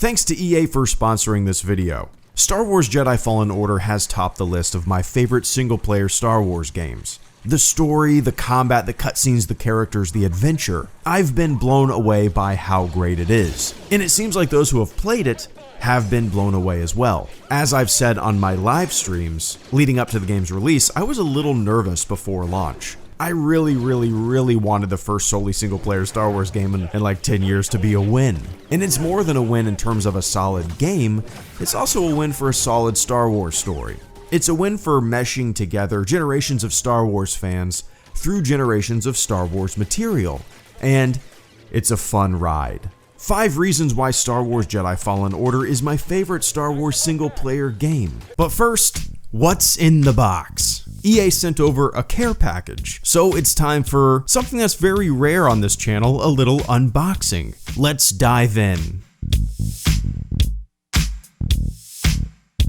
Thanks to EA for sponsoring this video. Star Wars Jedi Fallen Order has topped the list of my favorite single-player Star Wars games. The story, the combat, the cutscenes, the characters, the adventure. I've been blown away by how great it is. And it seems like those who have played it have been blown away as well. As I've said on my live streams leading up to the game's release, I was a little nervous before launch. I really wanted the first solely single-player Star Wars game in like 10 years to be a win. And it's more than a win in terms of a solid game, it's also a win for a solid Star Wars story. It's a win for meshing together generations of Star Wars fans through generations of Star Wars material. And it's a fun ride. 5 reasons why Star Wars Jedi Fallen Order is my favorite Star Wars single-player game. But first, what's in the box? EA sent over a care package, so it's time for something that's very rare on this channel, a little unboxing. Let's dive in.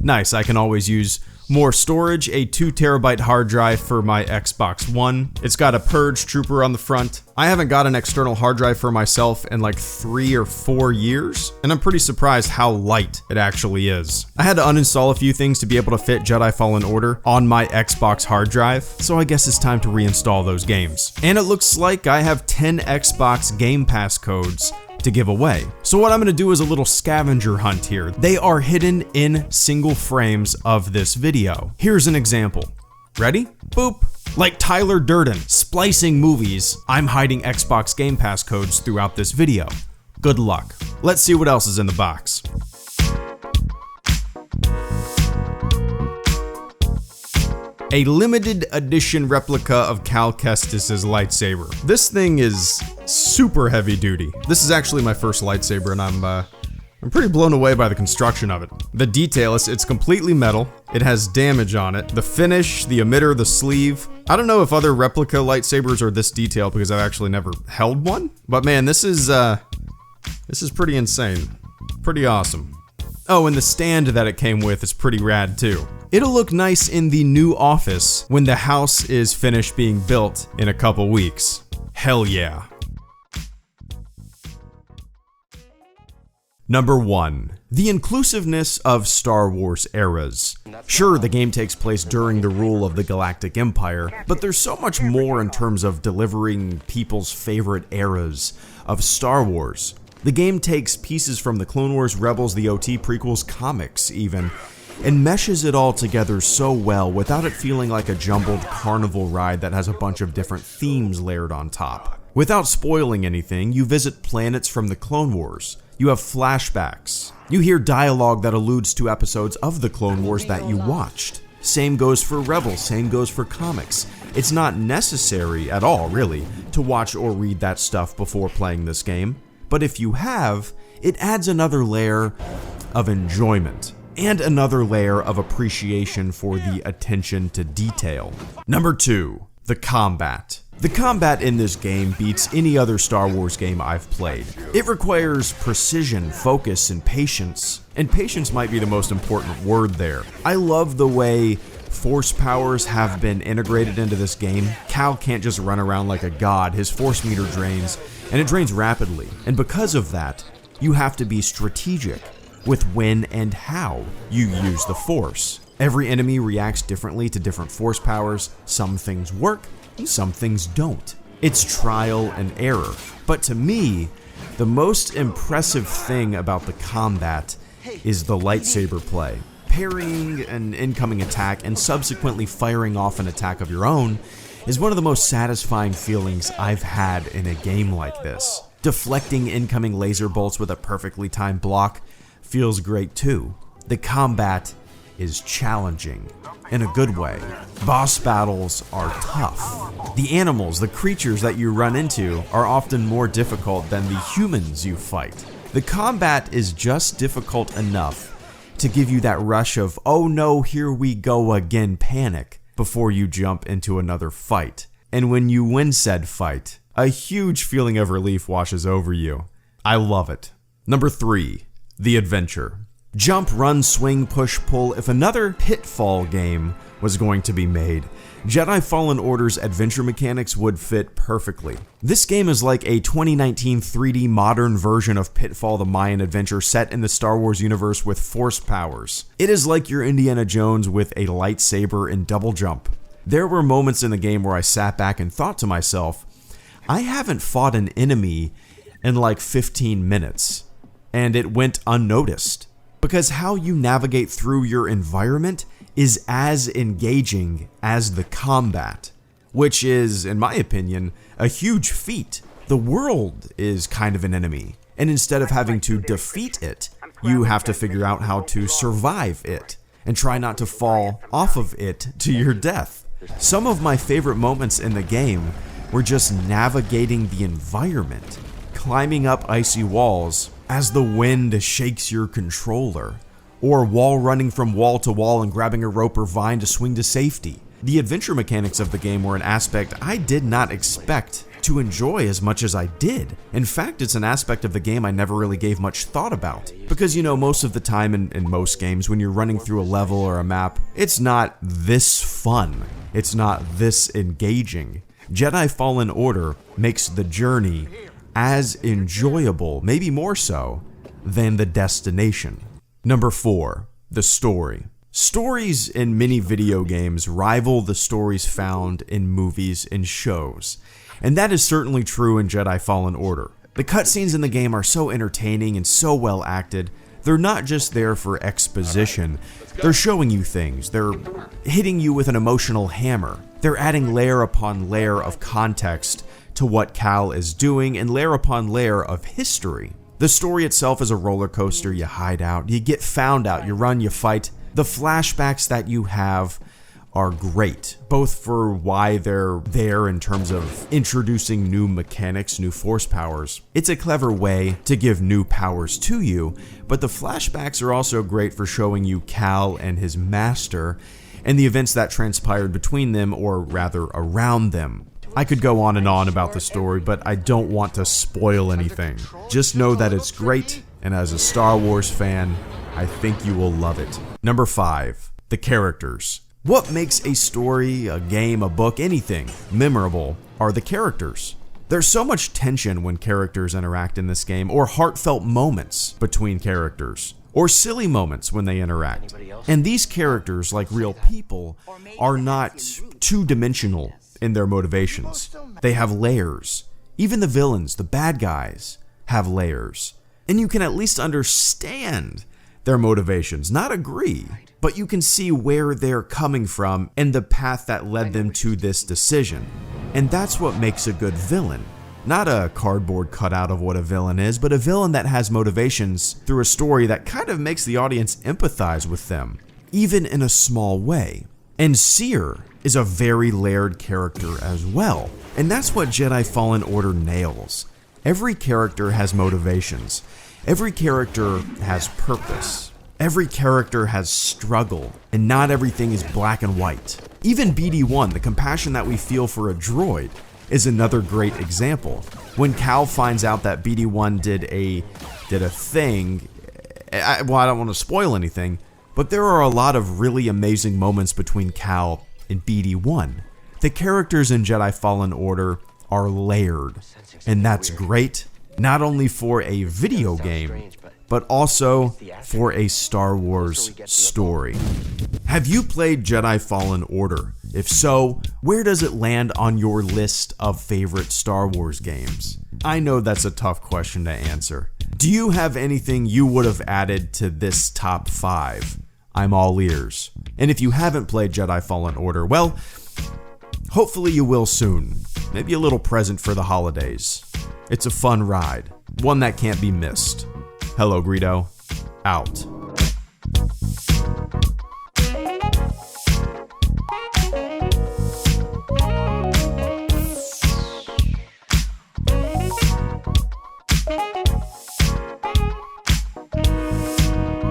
Nice, I can always use more storage, a 2TB hard drive for my Xbox One. It's got a Purge Trooper on the front. I haven't got an external hard drive for myself in like 3 or 4 years, and I'm pretty surprised how light it actually is. I had to uninstall a few things to be able to fit Jedi Fallen Order on my Xbox hard drive, so I guess it's time to reinstall those games. And it looks like I have 10 Xbox Game Pass codes to give away. So what I'm gonna do is a little scavenger hunt here. They are hidden in single frames of this video. Here's an example. Ready? Boop. Like Tyler Durden, splicing movies, I'm hiding Xbox Game Pass codes throughout this video. Good luck. Let's see what else is in the box. A limited edition replica of Cal Kestis' lightsaber. This thing is super heavy duty. This is actually my first lightsaber, and I'm pretty blown away by the construction of it. The detail is it's completely metal. It has damage on it. The finish, the emitter, the sleeve. I don't know if other replica lightsabers are this detailed because I've actually never held one. But man, this is pretty insane. Pretty awesome. Oh, and the stand that it came with is pretty rad too. It'll look nice in the new office when the house is finished being built in a couple weeks. Hell yeah. Number 1. The inclusiveness of Star Wars eras. Sure, the game takes place during the rule of the Galactic Empire, but there's so much more in terms of delivering people's favorite eras of Star Wars. The game takes pieces from the Clone Wars, Rebels, the OT prequels, comics even, and meshes it all together so well without it feeling like a jumbled carnival ride that has a bunch of different themes layered on top. Without spoiling anything, you visit planets from the Clone Wars. You have flashbacks. You hear dialogue that alludes to episodes of the Clone Wars that you watched. Same goes for Rebels, same goes for comics. It's not necessary at all, really, to watch or read that stuff before playing this game. But if you have, it adds another layer of enjoyment and another layer of appreciation for the attention to detail. Number 2, the combat. The combat in this game beats any other Star Wars game I've played. It requires precision, focus, and patience might be the most important word there. I love the way force powers have been integrated into this game. Cal can't just run around like a god. His force meter drains, and it drains rapidly. And because of that, you have to be strategic with when and how you use the force. Every enemy reacts differently to different force powers. Some things work, and some things don't. It's trial and error. But to me, the most impressive thing about the combat is the lightsaber play. Parrying an incoming attack and subsequently firing off an attack of your own is one of the most satisfying feelings I've had in a game like this. Deflecting incoming laser bolts with a perfectly timed block feels great too. The combat is challenging in a good way. Boss battles are tough. The animals, the creatures that you run into are often more difficult than the humans you fight. The combat is just difficult enough to give you that rush of, oh no, here we go again panic before you jump into another fight. And when you win said fight, a huge feeling of relief washes over you. I love it. Number 3, the adventure. Jump, run, swing, push, pull. If another Pitfall game was going to be made, Jedi Fallen Order's adventure mechanics would fit perfectly. This game is like a 2019 3D modern version of Pitfall: The Mayan Adventure set in the Star Wars universe with force powers. It is like your Indiana Jones with a lightsaber and double jump. There were moments in the game where I sat back and thought to myself, I haven't fought an enemy in like 15 minutes, and it went unnoticed. Because how you navigate through your environment is as engaging as the combat, which is, in my opinion, a huge feat. The world is kind of an enemy, and instead of having to defeat it, you have to figure out how to survive it, and try not to fall off of it to your death. Some of my favorite moments in the game were just navigating the environment, climbing up icy walls as the wind shakes your controller, or wall running from wall to wall and grabbing a rope or vine to swing to safety. The adventure mechanics of the game were an aspect I did not expect to enjoy as much as I did. In fact, it's an aspect of the game I never really gave much thought about. Because, most of the time in most games, when you're running through a level or a map, it's not this fun. It's not this engaging. Jedi Fallen Order makes the journey as enjoyable, maybe more so, than the destination. Number 4, the story. Stories in many video games rival the stories found in movies and shows, and that is certainly true in Jedi Fallen Order. The cutscenes in the game are so entertaining and so well acted. They're not just there for exposition, they're showing you things, they're hitting you with an emotional hammer, they're adding layer upon layer of context to what Cal is doing and layer upon layer of history. The story itself is a roller coaster. You hide out, you get found out, you run, you fight. The flashbacks that you have are great, both for why they're there in terms of introducing new mechanics, new force powers. It's a clever way to give new powers to you, but the flashbacks are also great for showing you Cal and his master and the events that transpired between them, or rather around them. I could go on and on about the story, but I don't want to spoil anything. Just know that it's great, and as a Star Wars fan, I think you will love it. Number 5, the characters. What makes a story, a game, a book, anything memorable are the characters. There's so much tension when characters interact in this game, or heartfelt moments between characters, or silly moments when they interact. And these characters, like real people, are not two-dimensional in their motivations. They have layers. Even the villains, the bad guys, have layers. And you can at least understand their motivations, not agree, but you can see where they're coming from and the path that led them to this decision. And that's what makes a good villain. Not a cardboard cutout of what a villain is, but a villain that has motivations through a story that kind of makes the audience empathize with them, even in a small way. And Seer is a very layered character as well, and that's what Jedi Fallen Order nails. Every character has motivations. Every character has purpose. Every character has struggle, and not everything is black and white. Even BD-1, the compassion that we feel for a droid, is another great example. When Cal finds out that BD-1 did a thing, I don't want to spoil anything, but there are a lot of really amazing moments between Cal and BD-1. The characters in Jedi Fallen Order are layered, and that's great, not only for a video game, but also for a Star Wars story. Have you played Jedi Fallen Order? If so, where does it land on your list of favorite Star Wars games? I know that's a tough question to answer. Do you have anything you would have added to this top 5? I'm all ears. And if you haven't played Jedi Fallen Order, well, hopefully you will soon. Maybe a little present for the holidays. It's a fun ride, one that can't be missed. HelloGreedo, out.